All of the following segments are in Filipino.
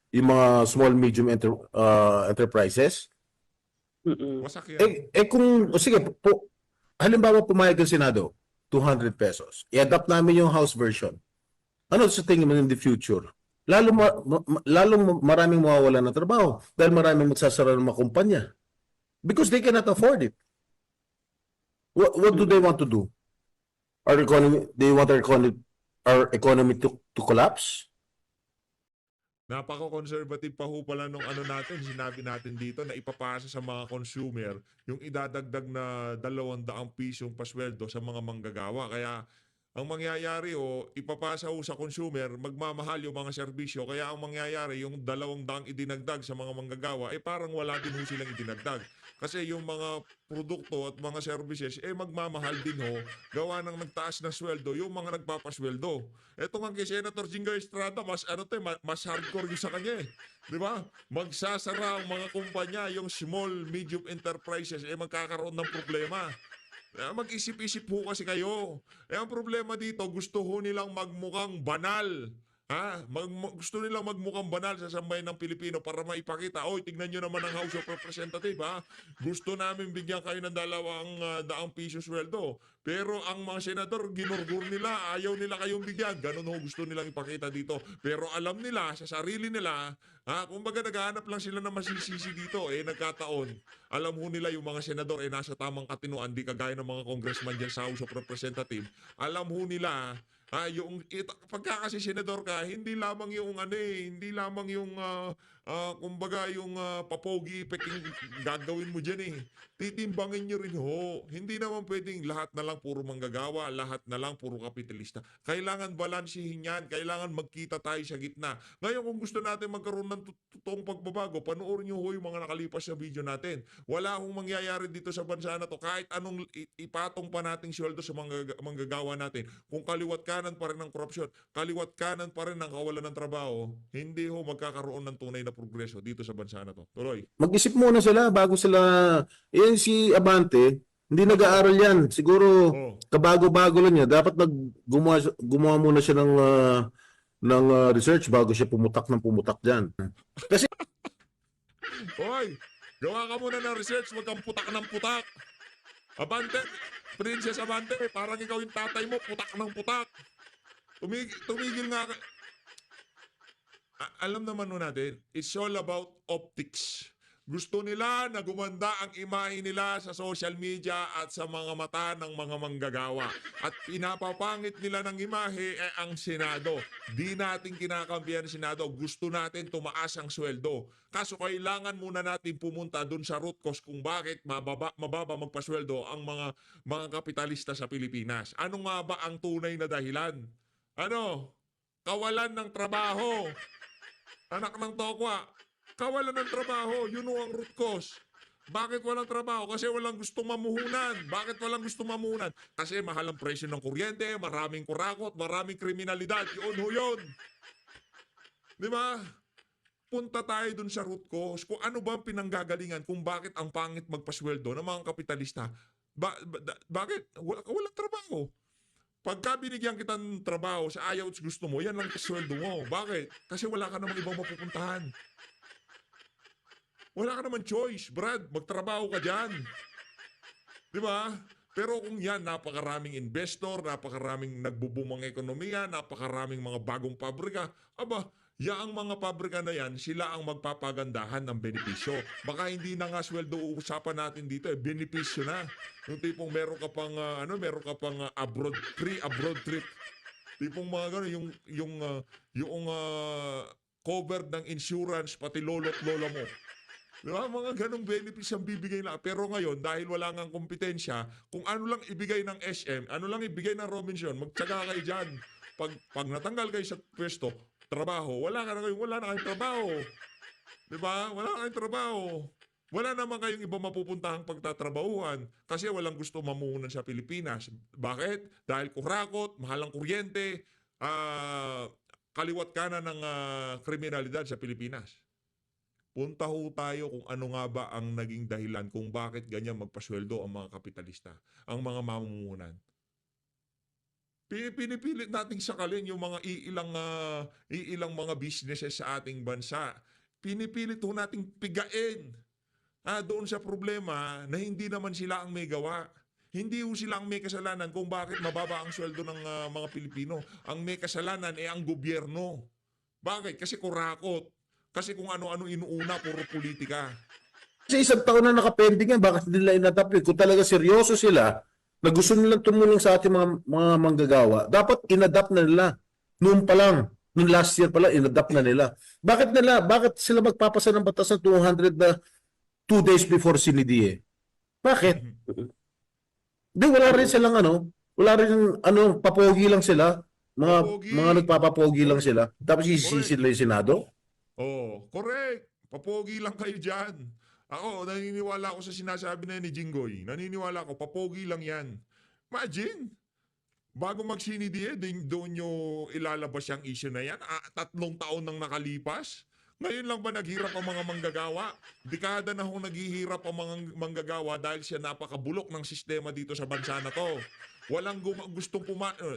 yung mga small medium enterprises. Mm. Wasak yan. Kung sige halimbawa pumayag ang Senado, 200 pesos. I-adapt namin yung House version. Ano sa tingin mo in the future? Lalong maraming mawawalan ng trabaho dahil maraming magsasara ng mga kumpanya. Because they cannot afford it. What do they want to do? They want our economy to collapse? Napaka-conservative pa ho pala nung ano natin, sinabi natin dito na ipapasa sa mga consumer yung idadagdag na 200 pisong pasweldo sa mga manggagawa. Kaya ang mangyayari ipapasa ho sa consumer, magmamahal yung mga serbisyo. Kaya ang mangyayari, yung 200 idinagdag sa mga manggagawa, parang wala din ho silang idinagdag. Kasi yung mga produkto at mga services, magmamahal din ho. Gawa ng nagtaas na sweldo, yung mga nagpapasweldo. Ito nga kay Senator Jinggoy Estrada, mas hardcore yung sa kanya eh. Di ba? Magsasara ang mga kumpanya, yung small, medium enterprises, magkakaroon ng problema. Mag-isip-isip ho kasi kayo. Ang problema dito, gusto ho nilang magmukhang banal. Gusto nilang magmukhang banal sa sambayan ng Pilipino para maipakita, oy, tignan nyo naman ang House of Representatives, gusto namin bigyan kayo ng 200 piso sweldo. Pero ang mga senador, ginurgur nila, ayaw nila kayong bigyan. Ganun ho gusto nilang ipakita dito. Pero alam nila, sa sarili nila, kumbaga naghahanap lang sila ng masisisi dito, nagkataon. Alam ho nila yung mga senador nasa tamang katinuan, di kagaya ng mga congressman dyan sa House of Representatives. Alam ho nila, pagka kasi senador ka, hindi lamang yung hindi lamang yung kumbaga yung papogi effect yung gagawin mo dyan Titimbangin nyo rin ho. Hindi naman pwedeng lahat na lang puro manggagawa, lahat na lang puro kapitalista. Kailangan balansihin yan, kailangan magkita tayo sa gitna. Ngayon kung gusto natin magkaroon ng totoong pagbabago, panoorin nyo ho yung mga nakalipas na video natin. Wala akong mangyayari dito sa bansa na to kahit anong ipatong pa nating sweldo sa manggagawa natin. Kung kaliwat kanan pa rin ng korupsyon, kaliwat kanan pa rin ng kawalan ng trabaho, hindi ho magkakaroon ng tunay na progreso dito sa bansa na to. Tuloy. Mag-isip muna sila bago sila. Yan si Abante, hindi nag-aaral yan. Siguro kabago-bago lang niya. Dapat gumawa muna siya ng research bago siya pumutak diyan. Kasi Hoy, gawa ka muna ng research, wag kang putak ng putak. Abante, Princess Abante, parang ikaw yung tatay mo, putak ng putak. Tumigil nga. Alam naman nun natin, it's all about optics. Gusto nila na gumanda ang imahe nila sa social media at sa mga mata ng mga manggagawa. At pinapapangit nila ng imahe ang Senado. Di natin kinakampihan ng Senado. Gusto natin tumaas ang sweldo. Kaso kailangan muna natin pumunta dun sa root cause kung bakit mababa magpasweldo ang mga kapitalista sa Pilipinas. Ano nga ba ang tunay na dahilan? Kawalan ng trabaho. Anak ng tokwa. Kawalan ng trabaho, yun ang root cause. Bakit walang trabaho? Kasi walang gustong mamuhunan. Bakit walang gustong mamuhunan? Kasi mahal ang presyo ng kuryente, maraming kurakot, maraming kriminalidad. Yun ho yun. Di ba? Punta tayo dun sa root cause. Kung ano ba ang pinanggagalingan kung bakit ang pangit magpasweldo ng mga kapitalista. Bakit? Walang trabaho. Pagka binigyan kita ng trabaho sa ayaw at gusto mo, yan lang kasweldo mo. Bakit? Kasi wala ka namang ibang mapupuntahan. Wala ka naman choice, Brad. Magtrabaho ka dyan. Di ba? Pero kung yan, napakaraming investor, napakaraming nagbubumang ekonomiya, napakaraming mga bagong pabrika, yaang mga pabrika na yan, sila ang magpapagandahan ng benepisyo. Baka hindi na nga sweldo uusapan natin dito, benepisyo na. Yung tipong meron ka pang abroad trip. Tipong mga gano'n, yung covered ng insurance, pati lolo't lola mo. Diba? Mga ganong benefits ang bibigay na. Pero ngayon, dahil wala ngang kompetensya, kung ano lang ibigay ng SM, ano lang ibigay ng Robinson, magtsaga kayo dyan. Pag natanggal kayo sa pwesto, trabaho, wala na kayong trabaho. Diba? Wala na kayong trabaho. Wala naman kayong iba mapupuntahang pagtatrabahuhan kasi walang gusto mamuhunan sa Pilipinas. Bakit? Dahil kurakot, mahal ang kuryente, kaliwat kanan ng kriminalidad sa Pilipinas. Punta ho tayo kung ano nga ba ang naging dahilan kung bakit ganyan magpasweldo ang mga kapitalista, ang mga mamumuhunan. Pinipilit nating sakalin yung mga iilang mga businesses sa ating bansa. Pinipilit ho nating pigain doon sa problema na hindi naman sila ang may gawa. Hindi ho sila ang may kasalanan kung bakit mababa ang sweldo ng mga Pilipino. Ang may kasalanan ay ang gobyerno. Bakit? Kasi kurakot. Kasi kung ano-ano inuuna, puro politika. Kasi isang taon na nakapending yan, bakit nila inadapt yun? Kung talaga seryoso sila, na gusto nilang tumulong sa ating mga manggagawa, dapat inadapt na nila. Noon pa lang, noong last year pa lang, inadapt na nila. Bakit sila magpapasa ng batas ng 200 na 2 days before CNDA? Bakit? Di, wala rin silang wala rin papogi lang sila. Papogi. Mga nagpapapogi lang sila. Tapos isisi Correct. nila yung Senado. Oh, correct. Papogi lang kayo dyan. Ako, naniniwala ako sa sinasabi na ni Jinggoy. Naniniwala ako, papogi lang yan. Imagine, bago mag-CNDA, doon nyo ilalabas yung issue na yan. 3 taon nang nakalipas. Ngayon lang ba naghirap ang mga manggagawa? Dekada na hong naghihirap ang mga manggagawa dahil siya napakabulok ng sistema dito sa bansa na to. Walang gustong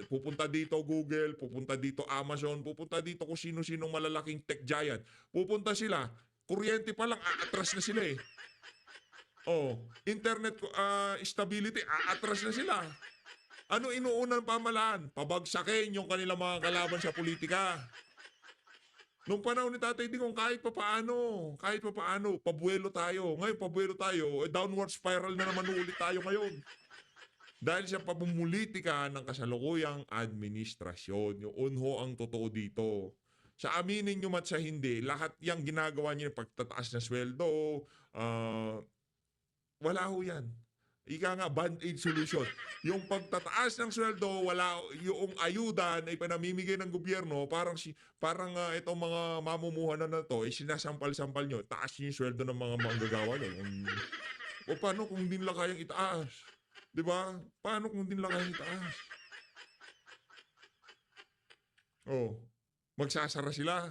pupunta dito Google, pupunta dito Amazon, pupunta dito kung sino-sinong malalaking tech giant. Pupunta sila, kuryente pa lang, aatras na sila eh. Oh, internet stability, aatras na sila. Ano inuuna ng pamahalaan? Pabagsakin yung kanilang mga kalaban sa politika. Nung panahon ni Tatay Digong, kahit pa paano, pabuelo tayo. Ngayon, pabuelo tayo, downward spiral na naman ulit tayo ngayon. Dahil sa pamumulitika ng kasalukuyang administrasyon, yung unho ang totoo dito. Sa aminin nyo mat sa hindi, lahat yung ginagawa nyo, pagtataas na sweldo, wala ho yan. Ika nga, band-aid solution. Yung pagtataas ng sweldo, wala yung ayuda na ipanamimigay ng gobyerno, parang itong mga mamumuhanan na to, sinasampal-sampal nyo, taas nyo yung sweldo ng mga manggagawa nyo. O paano kung hindi nila kayang itaas? Diba? Paano kung hindi nila kayang itaas? Oh, magsasara sila.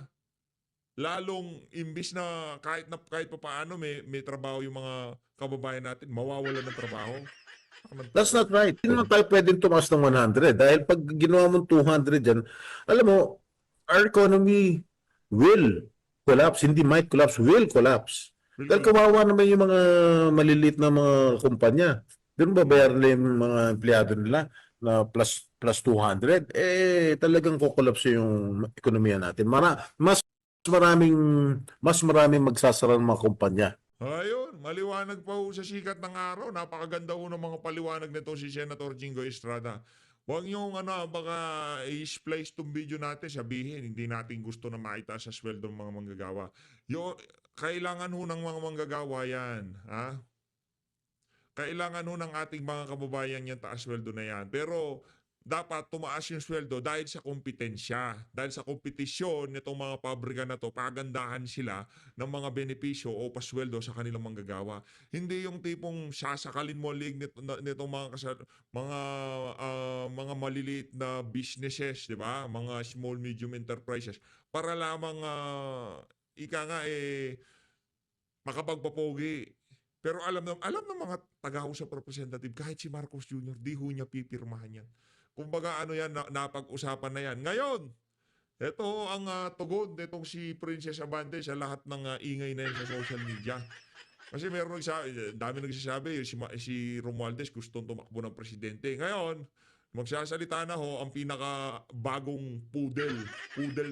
Lalong imbis na kahit pa paano may trabaho yung mga kababayan natin, mawawalan ng trabaho. That's not right. Hindi naman tayo pwedeng tumaas ng 100. Dahil pag ginawa mong 200 dyan, alam mo, our economy will collapse. Hindi might collapse, will collapse. Dahil kawawa naman yung mga maliliit na mga kumpanya. Doon babayaran nila yung mga empleyado nila na plus 200. Talagang kukolapse yung ekonomiya natin. Mas maraming magsasara ng mga kumpanya. Ayun, maliwanag pa ho sa sikat ng araw. Napakaganda ho ng mga paliwanag nito si Senator Jingo Estrada. Huwag niyong baka i-splice tong video natin, sabihin, hindi natin gusto na maitaas sa sweldo ng mga manggagawa. Kailangan ho ng mga manggagawa yan. Ha? Kailangan ho ng ating mga kababayan yan taas sweldo na yan. Pero dapat tumaas yung sweldo dahil sa kompetensya. Dahil sa kompetisyon nitong mga pabrika na to, pagandahan sila ng mga benepisyo o pasweldo sa kanilang manggagawa. Hindi yung tipong sasakalin mo lig nitong mga maliliit na businesses, di ba? Mga small medium enterprises para lamang makapagpapogi. Pero alam ng mga taga-usap representative, kahit si Marcos Jr., di ho niya pipirmahan yan. Kumbaga yan, napag-usapan na yan. Ngayon, ito ang tugon nitong si Princess Abante sa lahat ng ingay na yan sa social media. Kasi meron dami nagsasabi, si Romualdez gustong tumakbo ng presidente. Ngayon, magsasalita na ho ang pinaka-bagong poodle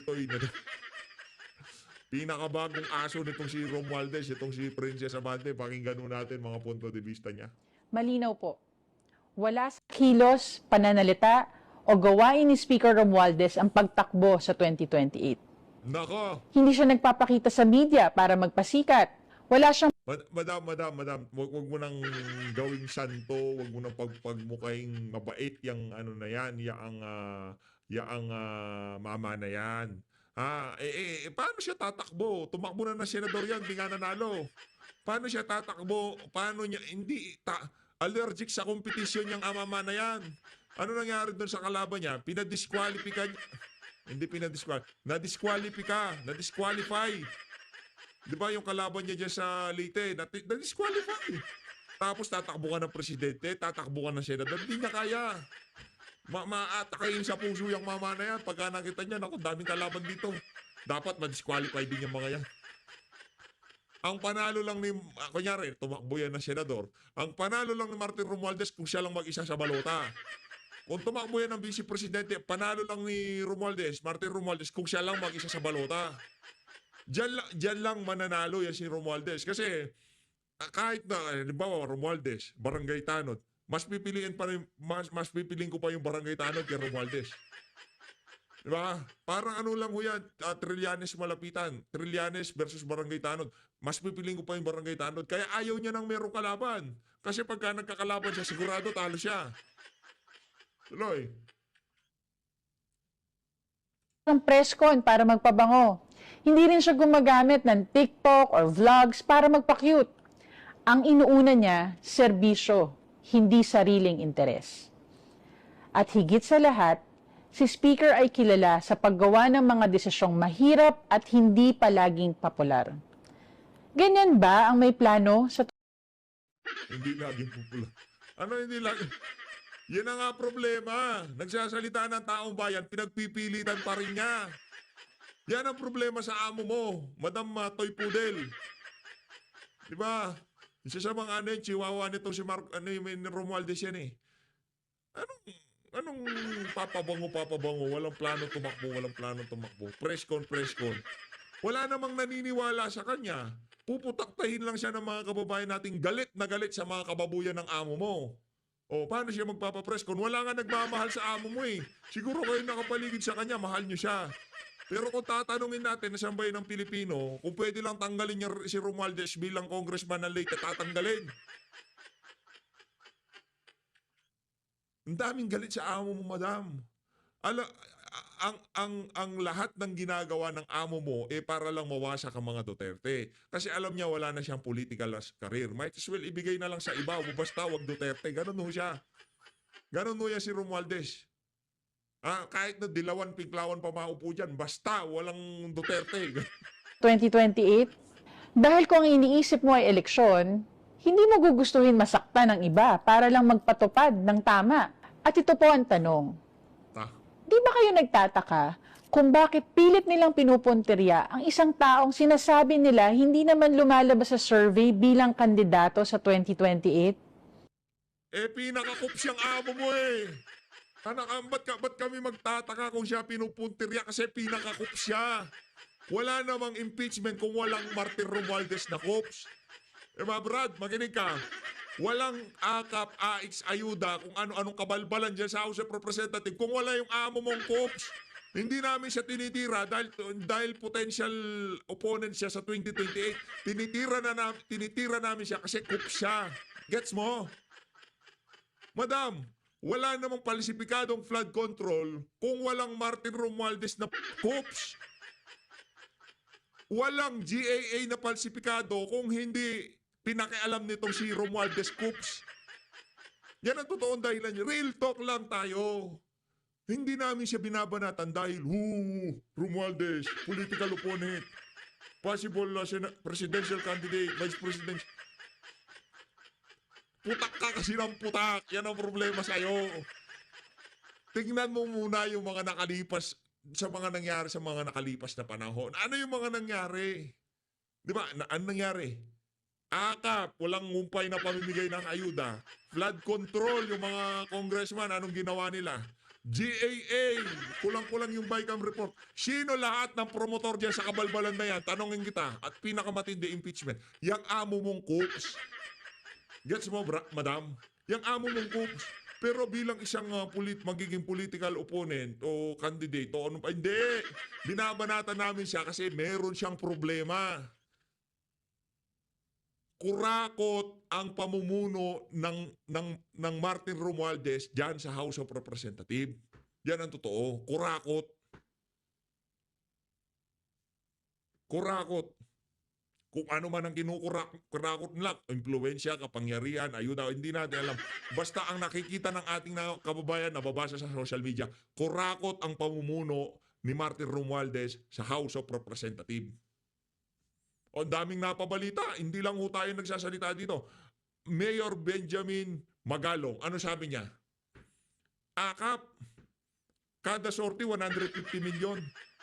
toy na pinakabagong aso nitong si Romualdez, itong si Princess Abante. Pakinggan natin mga punto de vista niya. Malinaw po. Wala sa kilos, pananalita o gawain ni Speaker Romualdez ang pagtakbo sa 2028. Nako! Hindi siya nagpapakita sa media para magpasikat. Wala siyang Madam, wag mo nang gawing santo, wag mo nang pagmukhang mabait yang na yan, yaang mama na yan. Paano siya tatakbo? Tumakbo na senador yan, di nga nanalo. Paano siya tatakbo? Paano niya, allergic sa kompetisyon niyang mama na yan. Ano nangyari doon sa kalaban niya? Nadisqualify. Na-disqualify. Di ba yung kalaban niya dyan sa Leyte? Na-disqualify. Tapos tatakbo ka ng presidente, tatakbo ka ng senador. Hindi niya kaya. Maatakayin sa puso yung mama na yan. Pagka nakita niya, naku, daming kalaban dito. Dapat ma-disqualify din yung mga yan. Ang panalo lang ni, kunyari, tumakbo yan na senador, ang panalo lang ni Martin Romualdez kung siya lang mag-isa sa balota. Kung tumakbo yan ng vice presidente, panalo lang ni Romualdez, Martin Romualdez, kung siya lang mag-isa sa balota. Diyan lang mananalo yan si Romualdez. Kasi kahit na, halimbawa, Romualdez, Barangay Tanod, mas pipiliin ko pa yung Barangay Tanod kay Romualdez. Diba? Parang ano lang ho yan, Trillanes malapitan. Trillanes versus Barangay Tanod. Mas pipiliin ko pa yung Barangay Tanod. Kaya ayaw niya nang merong kalaban. Kasi pagka nagkakalaban siya, sigurado talo siya. Tuloy. Ng press con para magpabango. Hindi rin siya gumagamit ng TikTok or vlogs para magpa-cute. Ang inuuna niya, serbisyo, hindi sariling interes. At higit sa lahat, si Speaker ay kilala sa paggawa ng mga desisyong mahirap at hindi palaging popular. Ganyan ba ang may plano sa Hindi laging popular. Ano hindi laging? Yan ang nga problema. Nagsasalita ng taong bayan, pinagpipilitan pa rin niya. Yan ang problema sa amo mo, Madam Toy Pudel. Diba? Isa sa mga ano yung chihuahua nito si Romualdez yan eh. Anong papabango? Walang plano tumakbo. Press con. Wala namang naniniwala sa kanya. Puputaktahin lang siya ng mga kababayan nating galit na galit sa mga kababuyan ng amo mo. O, paano siya magpapapress con? Wala nga nagmamahal sa amo mo eh. Siguro kayo nakapaligid sa kanya, mahal niyo siya. Pero kung tatanungin natin na sambayan ng Pilipino, kung pwede lang tanggalin niya si Romualdez bilang congressman ng Leyte, tatanggalin. Ang daming galit sa amo mo, madam. Ang lahat ng ginagawa ng amo mo para lang mawasak ang mga Duterte. Kasi alam niya wala na siyang political career. Might as well ibigay na lang sa iba. Basta wag Duterte. Ganun ho siya. Ganun ho yan si Romualdez. Kahit na dilawan, pinklawan pa maupo dyan. Basta walang Duterte. 2028? Dahil kung ang iniisip mo ay eleksyon, hindi mo gugustuhin masaktan ng iba para lang magpatupad ng tama. At ito po ang tanong. Di ba kayo nagtataka kung bakit pilit nilang pinupuntirya ang isang taong sinasabi nila hindi naman lumalabas sa survey bilang kandidato sa 2028? Pinakakup siyang amo mo eh. Ba't kami magtataka kung siya pinupuntirya kasi pinakakup siya. Wala namang impeachment kung walang Martin Romualdez na kups. Brad, makinig ka. Walang akap, AX, ayuda, kung ano-anong kabalbalan dyan sa House of Representatives. Kung wala yung amo mong kups, hindi namin siya tinitira dahil potential opponent siya sa 2028. Tinitira namin siya kasi kups siya. Gets mo? Madam, wala namang palsipikadong flood control kung walang Martin Romualdez na kups. Walang GAA na palsipikado kung hindi pinakialam nitong si Romualdez Coops. Yan ang totoong dahilan niya. Real talk lang tayo. Hindi namin siya binabanatan dahil, Romualdez, political opponent, possible presidential candidate, vice president. Putak ka kasi ng putak. Yan ang problema sa'yo. Tingnan mo muna yung mga nakalipas, sa mga nangyari sa mga nakalipas na panahon. Ano yung mga nangyari? Di ba? Ano nangyari? Akap, walang ngumpay na pamimigay ng ayuda. Flood control, yung mga congressman, anong ginawa nila? GAA, kulang-kulang yung BICAM report. Sino lahat ng promotor dyan sa kabalbalan na yan? Tanongin kita. At pinakamatindi impeachment. Yang amo mong cooks. Gets mo, madam? Yang amo mong cooks. Pero bilang isang magiging political opponent o candidate o ano pa, hindi. Binabanatan namin siya kasi meron siyang problema. Kurakot ang pamumuno ng Martin Romualdez dyan sa House of Representatives. Yan ang totoo. Kurakot. Kung ano man ang kinukurakot nila, impluensya, kapangyarihan, ayuda, hindi natin alam. Basta ang nakikita ng ating kababayan, nababasa sa social media, kurakot ang pamumuno ni Martin Romualdez sa House of Representatives. O daming napabalita, hindi lang ho tayo nagsasalita dito. Mayor Benjamin Magalong, ano sabi niya? akap. Kada sorti, 150 million.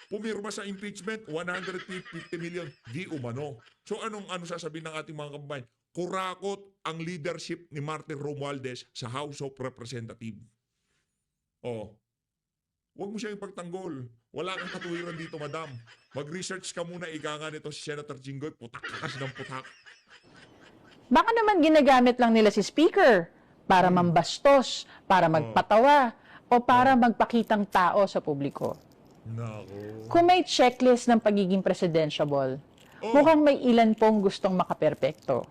Pumirma sa impeachment, 150 million. Di umano. So ano sasabihin ng ating mga kababayan? Kurakot ang leadership ni Martin Romualdez sa House of Representatives. Oh. Huwag mo siya ipagtanggol. Wala kang katuwiran dito, madam. Mag-research ka muna, ika nga nito si Senator Jinggoy, putak ka kasi ng putak. Baka naman ginagamit lang nila si Speaker para mambastos, para magpatawa, o para magpakitang tao sa publiko. Nako. Kung may checklist ng pagiging presidentiable, mukhang may ilan pong gustong makaperpekto.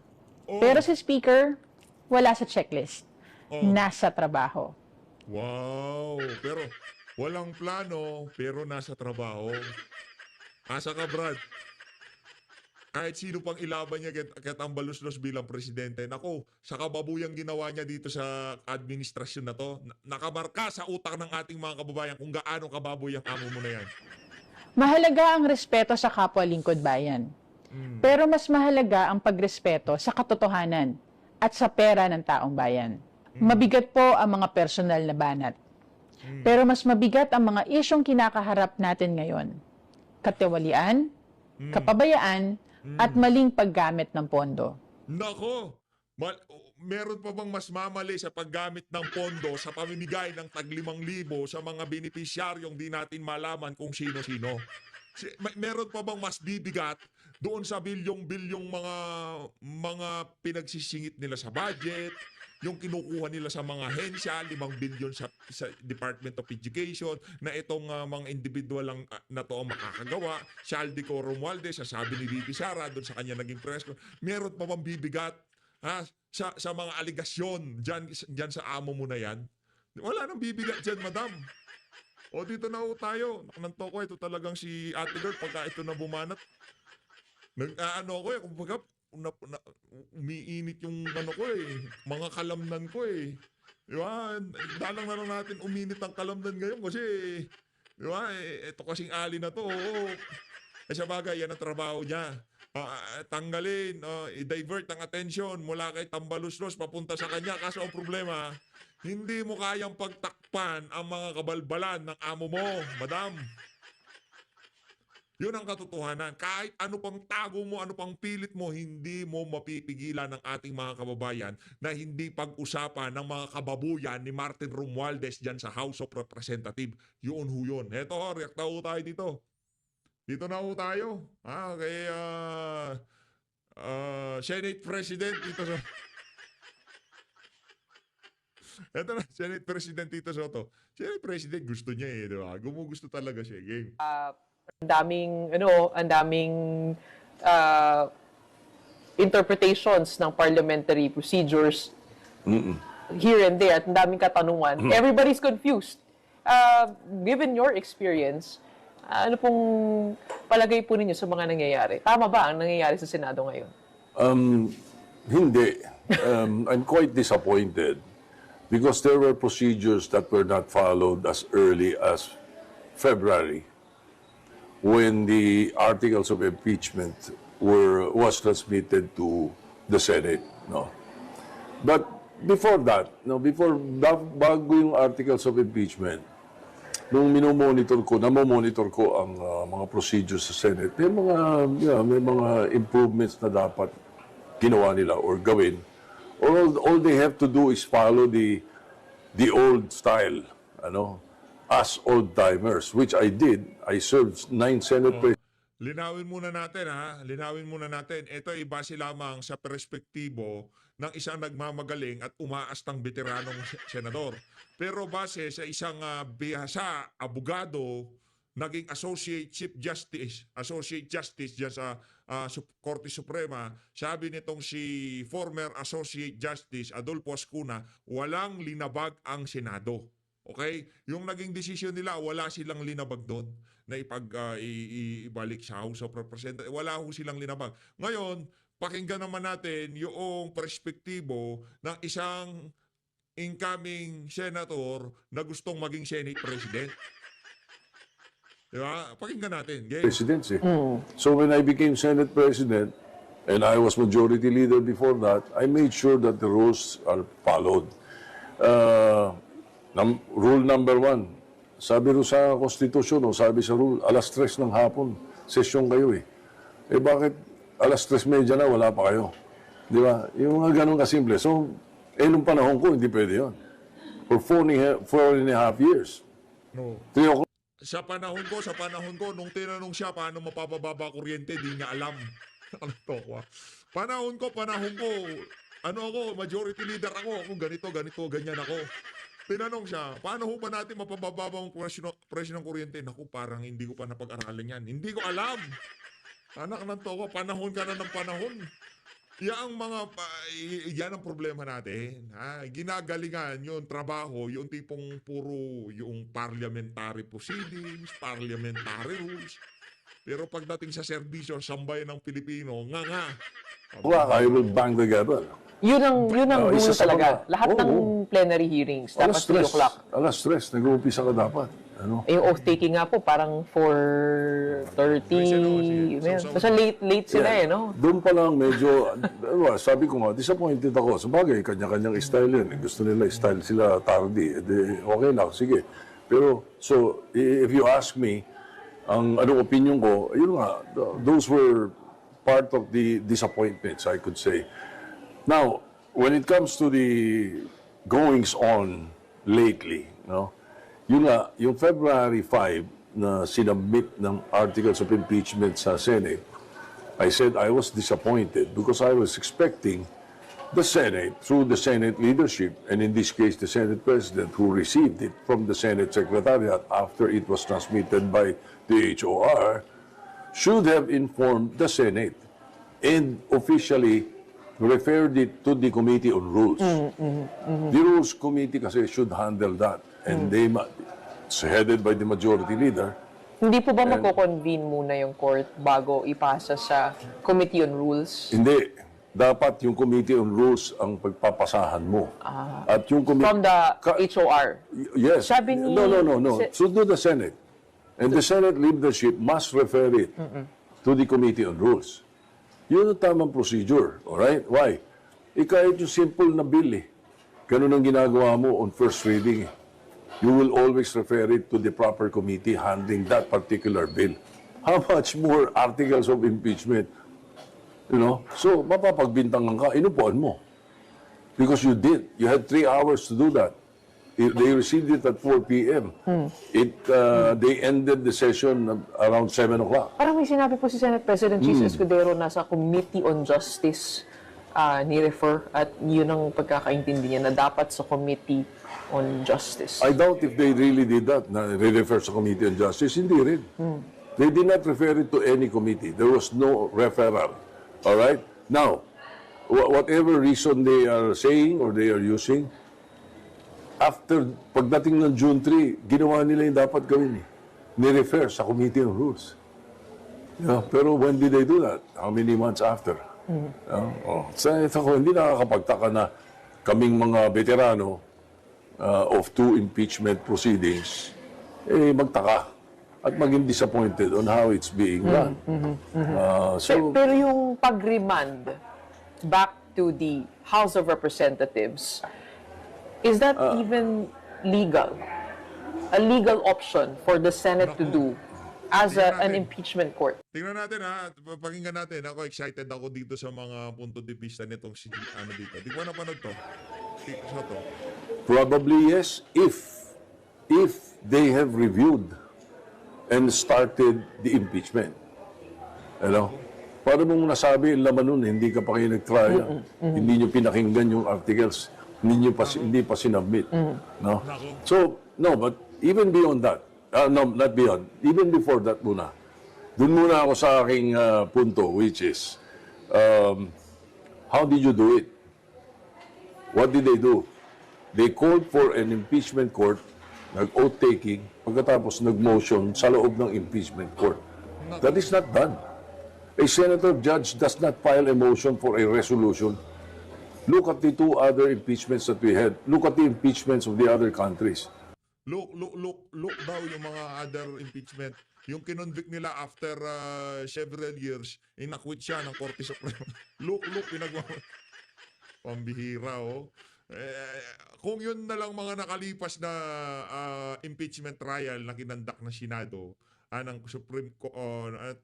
Pero si Speaker, wala sa checklist. Nasa trabaho. Wow! Pero walang plano, pero nasa trabaho. Asa ka, Brad? Kahit sino pang ilaban niya kahit ang baluslos bilang presidente. Nako, sa kababuyang ginawa niya dito sa administrasyon na to, nakamarka sa utak ng ating mga kababayan kung gaano kababoy ang amo mo na yan. Mahalaga ang respeto sa kapwa lingkod bayan. Pero mas mahalaga ang pagrespeto sa katotohanan at sa pera ng taong bayan. Mabigat po ang mga personal na banat. Pero mas mabigat ang mga isyong kinakaharap natin ngayon. Katiwalian, kapabayaan, at maling paggamit ng pondo. Nako! Meron pa bang mas mamali sa paggamit ng pondo sa pamimigay ng tag 5,000 sa mga benepisyaryong di natin malaman kung sino-sino? Meron pa bang mas bibigat doon sa bilyong-bilyong mga pinagsisingit nila sa budget, yung kinukuha nila sa mga hensya, 5 bilyon sa Department of Education, na itong mga individual lang na to ang makakagawa. Saldico Romualdez, sasabi ni VP Sara doon sa kanya naging press con. Meron pa bang bibigat sa mga aligasyon dyan sa amo mo na yan? Wala nang bibigat dyan, madam. O dito na tayo. Nanto ko, ito talagang si Ate Girl pagka ito na bumanat. Nag-ano ko kumbaga, umiinit yung ko mga kalamnan ko Di ba? Dalang na lang natin uminit ang kalamnan ngayon kasi, di ba, ito kasing ali na to, sa bagay, yan ang trabaho niya. Tanggalin, i-divert ang attention mula kay Tambaluslos papunta sa kanya. Kaso ang problema, hindi mo kayang pagtakpan ang mga kabalbalan ng amo mo, madam. Yun ang katotohanan. Kahit ano pang tago mo, ano pang pilit mo, hindi mo mapipigilan ng ating mga kababayan na hindi pag-usapan ng mga kababuyan ni Martin Romualdez dyan sa House of Representatives. Yun ho yun. Eto, react na ho tayo dito. Dito na ho tayo. Kay Senate President dito sa... Eto na, Senate President Tito Soto. Senate President gusto niya di ba? Gumugusto talaga siya. Game. Ang daming interpretations ng parliamentary procedures here and there at ang daming katanungan. Everybody's confused. Given your experience, ano pong palagay po ninyo sa mga nangyayari? Tama ba ang nangyayari sa Senado ngayon? Hindi. I'm quite disappointed because there were procedures that were not followed as early as February, when the articles of impeachment was transmitted to the Senate, no. But before that, bago yung articles of impeachment, nung namomonitor ko ang mga procedures sa Senate, may mga improvements na dapat ginawa nila or gawin. All they have to do is follow the old style, as old-timers, which I did. I served 9 Senate presidents. Linawin muna natin. Ito ay base lamang sa perspektibo ng isang nagmamagaling at umaastang veteranong senador. Pero base sa isang bihasa, abogado, naging Associate Justice dyan sa Korte Suprema, sabi nitong si former Associate Justice Adolfo Ascuna, walang linabag ang Senado. Okay? Yung naging desisyon nila, wala silang linabag doon na ibalik sa House of Representatives. Wala ho silang linabag. Ngayon, pakinggan naman natin yung perspektibo ng isang incoming senator na gustong maging Senate President. Diba? Pakinggan natin. Presidency. So when I became Senate President, and I was Majority Leader before that, I made sure that the rules are followed. Rule number 1, sabi rin sa konstitusyon, sabi sa rule, 3:00 ng hapon, sesyon kayo eh. Eh bakit 3:30 na, wala pa kayo? Di ba? Yung mga ganun kasimple. So, nung panahon ko, hindi pwede yun. For 4.5 years. No. 3 o'clock. Sa panahon ko, nung tinanong siya paano mapapababa kuryente, di niya alam. Ano to ko? Panahon ko, ano ako, majority leader ako, ganito, ganyan ako. Tinanong siya, paano ho ba natin mapababa ang presyo ng kuryente? Naku, parang hindi ko pa napag-aralan yan. Hindi ko alam. Anak ng toko, panahon ka na ng panahon. Yan ang problema natin. Ginagalingan yung trabaho, yung tipong puro yung parliamentary proceedings, parliamentary rules. Pero pagdating sa serbisyo, sambayan ng Pilipino, nga. I will bang the gavel. Yun ang rule isa sa talaga. mga- Lahat ng plenary hearings, dapat 3 o'clock. 3:00, nag-uumpisa ka dapat. Ano? Eh, yung oath-taking nga po, parang 4:30. Basta late sila no? Doon pa lang medyo, sabi ko nga, disappointed ako. Sabagay, kanya-kanyang style yun. Gusto nila style sila tardy. Okay lang, sige. Pero, so, if you ask me, ang anong opinion ko, yun nga, those were part of the disappointments, I could say. Now, when it comes to the goings-on lately, yun nga, yung February 5 na sinubmit ng articles of impeachment sa Senate, I said I was disappointed because I was expecting the Senate, through the Senate leadership, and in this case the Senate President who received it from the Senate Secretariat after it was transmitted by the HOR, should have informed the Senate and officially referred it to the Committee on Rules. The Rules Committee kasi should handle that. And it's headed by the majority leader. Hindi po ba magko-convene muna yung court bago ipasa sa Committee on Rules? Hindi. Dapat yung Committee on Rules ang pagpapasahan mo. At yung From the HOR? Yes. Sabi ni- No. So do the Senate. And the Senate leadership must refer it to the Committee on Rules. Yun ang tamang procedure. Alright? Why? Kahit yung simple na bill ganun ang ginagawa mo on first reading. You will always refer it to the proper committee handling that particular bill. How much more articles of impeachment? So, mapapagbintangan ka, inupuan mo. Because you did. You had 3 hours to do that. They received it at 4 p.m. They ended the session around 7 o'clock. Parang may sinabi po si Senate President Chis Escudero na sa Committee on Justice ni-refer at yun ang pagkakaintindi niya na dapat sa Committee on Justice. I doubt if they really did that, na re-refer sa Committee on Justice. Hindi rin. They did not refer it to any committee. There was no referral. All right? Now, whatever reason they are saying or they are using, after pagdating ng June 3, ginawa nila yung dapat gawin ni-refer sa Committee on Rules. Pero when did they do that? How many months after? So, hindi nakakapagtaka na kaming mga veterano of 2 impeachment proceedings, magtaka at maging disappointed on how it's being done. Pero yung pag-remand back to the House of Representatives, is that even legal? A legal option for the Senate to do as an impeachment court? Tingnan natin pakinggan natin. Ako excited ako dito sa mga punto de vista nitong si dito. Di ko napanood to. to. Probably yes, if they have reviewed and started the impeachment. Para mong nasabi, laman nun, hindi ka pa kayo nag-try. Hindi nyo pinakinggan yung articles. Hindi pa sinubmit. No? So, no, but even beyond that, no, not beyond, even before that muna, dun muna ako sa aking punto, which is, how did you do it? What did they do? They called for an impeachment court, nag-oath taking, pagkatapos nag-motion sa loob ng impeachment court. That is not done. A senator judge does not file a motion for a resolution. Look at the 2 other impeachments that we had. Look at the impeachments of the other countries. Look daw yung mga other impeachment. Yung kinonvict nila after several years, inakwit siya ng Korte Suprema. Look, pinagawa. Pambihira, Kung yun na lang mga nakalipas na impeachment trial na kinandak ng Senado, ng Supreme Court, at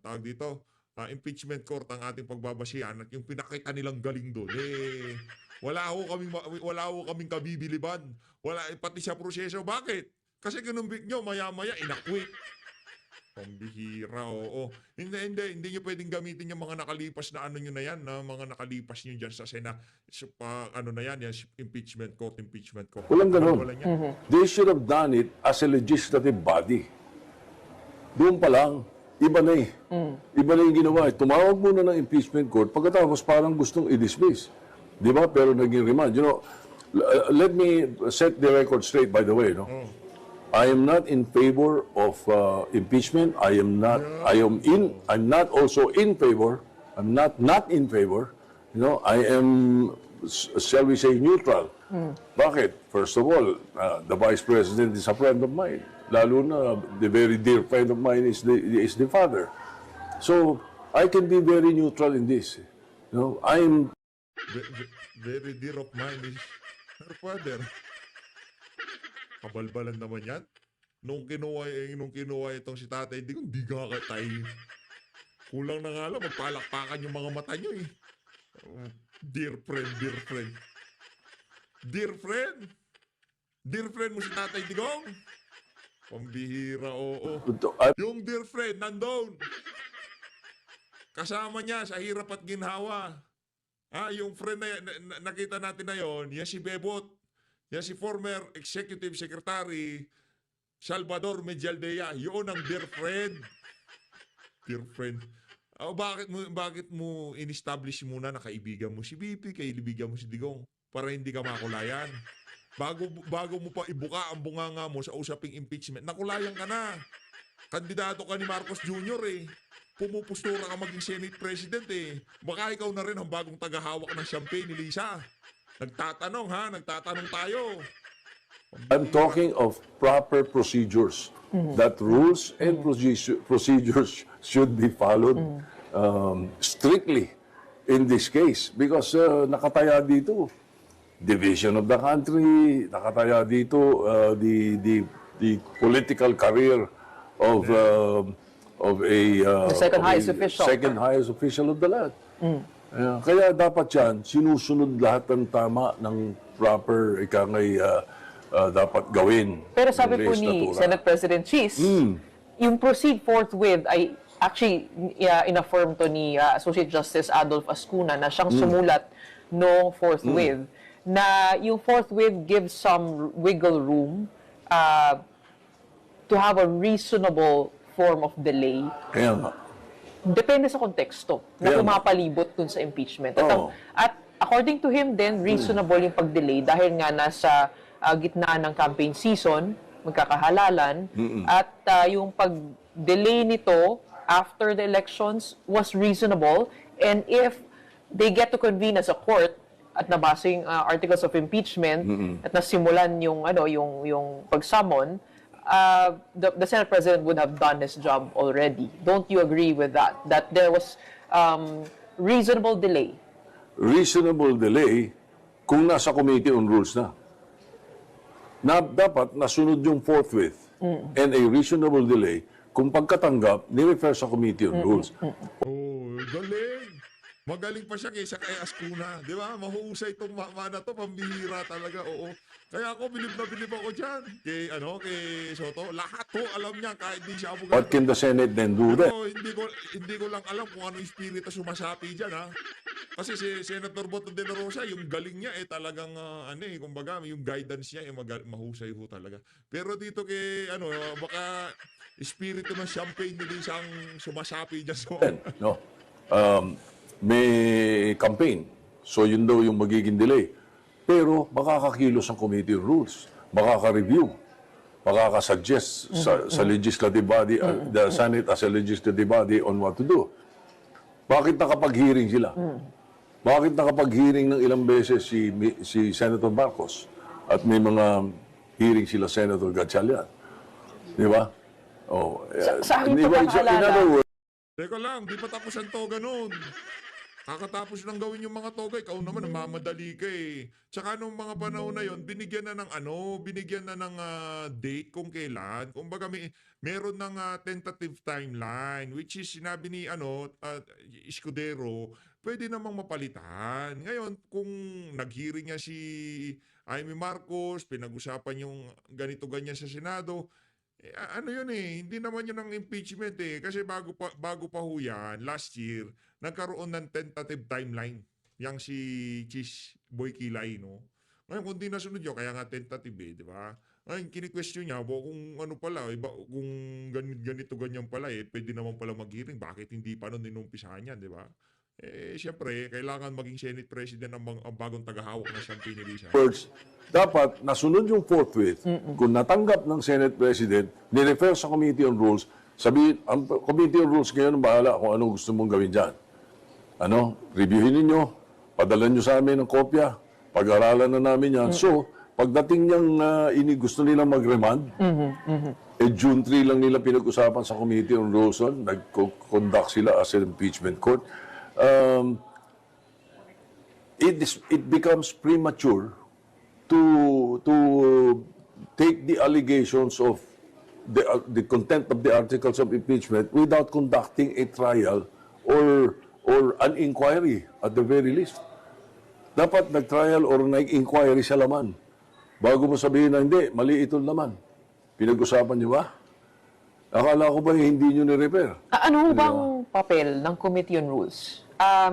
tawag dito, impeachment court ang ating pagbabasihan at yung pinakita nilang galing doon, wala ho kaming kabibiliban. Wala, pati sa proseso. Bakit? Kasi kinumbik nyo, maya-maya, inakwit. Pambihira, oo. Hindi nyo pwedeng gamitin yung mga nakalipas na ano nyo na yan, na mga nakalipas nyo dyan sa Senate. So, ano na yan, impeachment court. Walang ganun. Wala yan. They should have done it as a legislative body. Doon pa lang, iba na eh. Iba na yung ginawa. Tumawag muna ng impeachment court, pagkatapos parang gustong i-dismiss. Di ba? Pero naging remand. You know, let me set the record straight, by the way, no? I am not in favor of impeachment. I'm not also in favor. I'm not in favor. You know, I am, shall we say, neutral. Bakit? First of all, the Vice President is a friend of mine. Lalo na, the very dear friend of mine is the father. So, I can be very neutral in this. You know, I'm Very dear of mine is her father. Kabalbalan naman yan. Nung kinuha itong si tatay, hindi nga katay. Kulang na nga lang, magpalakpakan yung mga mata nyo eh. Dear friend. Dear friend mo si Tatay Digong. Pambihira, oo. Yung dear friend, nandun. Kasama niya sa hirap at ginhawa. Yung friend na nakita natin na yon, yan si Bebot. Yan si former Executive Secretary Salvador Medialdea. Yun ang dear friend. Dear friend. Bakit mo in-establish muna na kaibigan mo si BP, kaibigan mo si Digong para hindi ka makulayan? Bago mo pa ibuka ang bunganga mo sa usaping impeachment, nakulayan ka na. Kandidato ka ni Marcos Jr. Pumupustura ka maging Senate President Baka ikaw na rin ang bagong tagahawak ng champagne ni Lisa. Nagtatanong tayo. I'm talking of proper procedures. That rules and procedures should be followed strictly in this case. Because nakataya dito, division of the country, nakataya dito the political career of a The second highest official. Second highest official of the land. Kaya dapat yan, sinusunod lahat ng tama ng proper dapat gawin. Pero sabi ng po ni legislatura. Senate President Cheese, yung proceed forthwith ay actually in-affirm to ni Associate Justice Adolf Ascuna na siyang sumulat no forthwith na yung forthwith gives some wiggle room to have a reasonable form of delay. Kaya nga. Depende sa konteksto na Yeah. pumapalibot dun sa impeachment. Oo. At according to him then, reasonable yung pag-delay dahil nga nasa gitna ng campaign season, magkakahalalan, at yung pag-delay nito after the elections was reasonable, and if they get to convene as a court at nabasa yung articles of impeachment at nasimulan yung pag-summon, the Senate President would have done his job already. Don't you agree with that? That there was reasonable delay? Reasonable delay kung nasa Committee on Rules na. Dapat nasunod yung forthwith and a reasonable delay kung pagkatanggap, ni-refer sa Committee on Rules. Galing. Magaling pa siya kaysa kay Ascuna. Di ba? Mahuhusay itong mama na to. Pambihira talaga. Oo. Kaya ako, bilib ako dyan. Kay Soto. Lahat to alam niya kahit di siya abogado. What can the Senate then do then? Pero hindi ko lang alam kung ano yung spirit na sumasapi dyan, Kasi si Senator Boto de la Rosa, yung galing niya talagang kumbaga, yung guidance niya mahusay ho talaga. Pero dito kay baka espiritu ng champagne nila isang sumasapi dyan. So, No. May campaign. So yun daw yung magiging delay. Pero makakakilos ang Committee on Rules. Makaka-review. Makaka-suggest sa legislative body, the Senate as a legislative body on what to do. Bakit nakapag-hearing sila? Bakit nakapag-hearing ng ilang beses si Senator Marcos? At may mga hearing sila Senator Gatchalian. Di ba? Sa aking in other words, teka lang, di pa tapusan to ganun. Kakatapos lang gawin yung mga togay, ikaw naman namamadali ka eh. Tsaka nung mga panahon na yon, binigyan na ng binigyan na ng date kung kailan. Kumbaga meron ng tentative timeline which is sinabi ni Escudero, pwede namang mapalitan. Ngayon, kung nag-hearing niya si Amy Marcos, pinag-usapan yung ganito ganyan sa Senado, ano yun eh, hindi naman yun ang impeachment eh. Kasi bago pa ho yan, last year, nagkaroon ng tentative timeline. Yang si Cheese Boy Kilay, no? Ngayon, kung di nasunod yun, kaya nga tentative eh, di ba? Ngayon, kini-question niya, kung ano pala, kung ganito ganyan pala eh, pwede naman pala mag-hearing. Bakit hindi pa nun inumpisahan yan, di ba? Eh, siyempre, kailangan maging Senate President ang bagong tagahawak na siyang pinilisan. First, dapat nasunod yung forthwith. Kung natanggap ng Senate President, nirefer sa Committee on Rules, sabihin, ang Committee on Rules ngayon bahala kung anong gusto mong gawin dyan. Reviewin ninyo, padala nyo sa amin ng kopya, pag-aralan na namin yan. So, pagdating niyang gusto nilang mag-remand, June 3 lang nila pinag-usapan sa Committee on Rules, nag-conduct sila as an impeachment court. It becomes premature to take the allegations of the content of the articles of impeachment without conducting a trial or an inquiry at the very least. Dapat nag-trial or nag-inquiry sa laman bago mo sabihin na hindi, mali ito laman. Pinag-usapan niyo ba? Akala ko ba hindi niyo ni-repair? Ano ho bang papel ng Committee on Rules?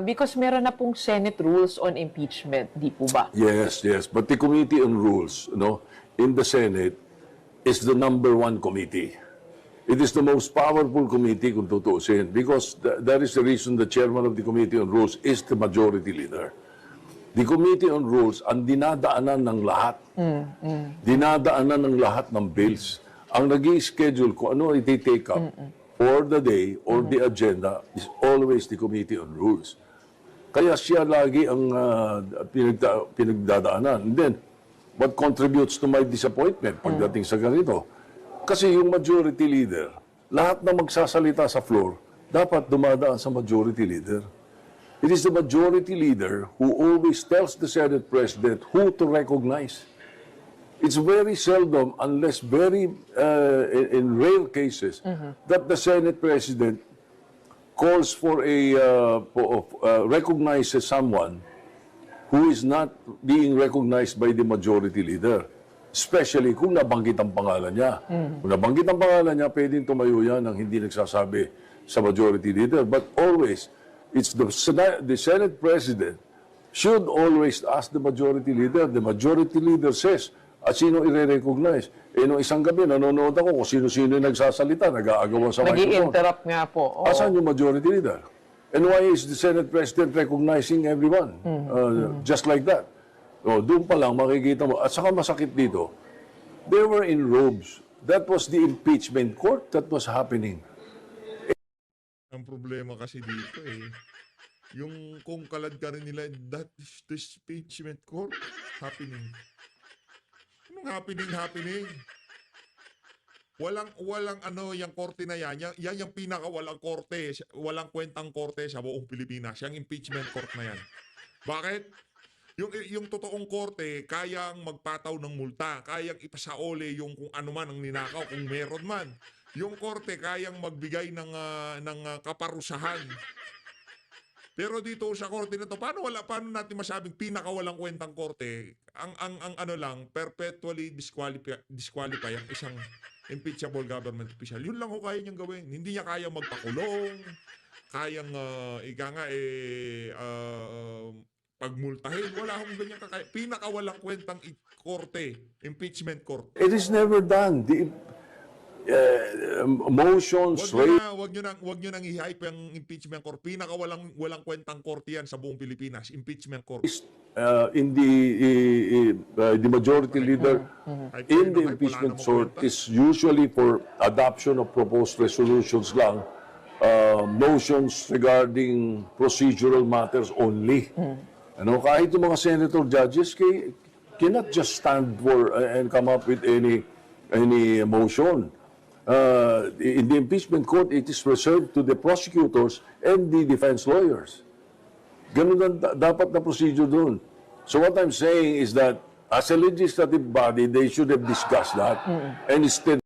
Because meron na pong Senate rules on impeachment, di po ba? Yes. But the Committee on Rules, in the Senate, is the number one committee. It is the most powerful committee kung tutuusin because that is the reason the chairman of the Committee on Rules is the majority leader. The Committee on Rules, ang dinadaanan ng lahat. Dinadaanan ng lahat ng bills. Ang nag-i-schedule kung ano i-take up for the day or the agenda is always the Committee on Rules. Kaya siya lagi ang pinagdadaanan. And then, what contributes to my disappointment pagdating sa ganito? Kasi yung majority leader, lahat na magsasalita sa floor, dapat dumadaan sa majority leader. It is the majority leader who always tells the Senate President who to recognize. It's very seldom, unless very in rare cases, that the Senate President calls for recognizes someone who is not being recognized by the majority leader. Especially kung nabanggit ang pangalan niya. Kung nabanggit ang pangalan niya, pwedeng tumayo yan ang hindi nagsasabi sa majority leader. But always, it's the Senate President should always ask the majority leader. The majority leader says, at sino i-recognize? Nung isang gabi, nanonood ako kung sino-sino yung nagsasalita, nag-aagawan sa microphone. Nag-i-interrupt nga po. Oo. Asan yung majority leader? And why is the Senate President recognizing everyone? Just like that. Doon pa lang makikita mo. At saka masakit dito, they were in robes. That was the impeachment court that was happening. Ang problema kasi dito yung kung kalad ka rin nila, that is the impeachment court happening. Anong happening? Walang yung korte na yan yung pinakawalang korte, walang kwentang korte sa buong Pilipinas, yung impeachment court na yan. Bakit? Yung totoong korte, kayang magpataw ng multa, kayang ipasaole yung kung ano man ang ninakaw, kung meron man. Yung korte, kayang magbigay ng kaparusahan. Pero dito sa korte na to, paano natin masabing pinakawalang kwentang korte? Ang ano lang, perpetually disqualify ang isang impeachable government official. Yun lang ho kaya niyang gawin. Hindi niya kaya magpakulong, kayang pagmultahin. Wala akong ganyan kakaya. Pinakawalang kwentang korte, impeachment court. It is never done. The motions Wag nyo nang i-hype ang impeachment court. Pinakawalang kwentang korte yan sa buong Pilipinas, impeachment court. in the majority leader in the impeachment court is usually for adoption of proposed resolutions lang, motions regarding procedural matters only. Kahit yung mga senator judges cannot just stand for and come up with any motion. In the impeachment court, it is reserved to the prosecutors and the defense lawyers. Ganun ang dapat na procedure doon. So what I'm saying is that as a legislative body, they should have discussed that. And instead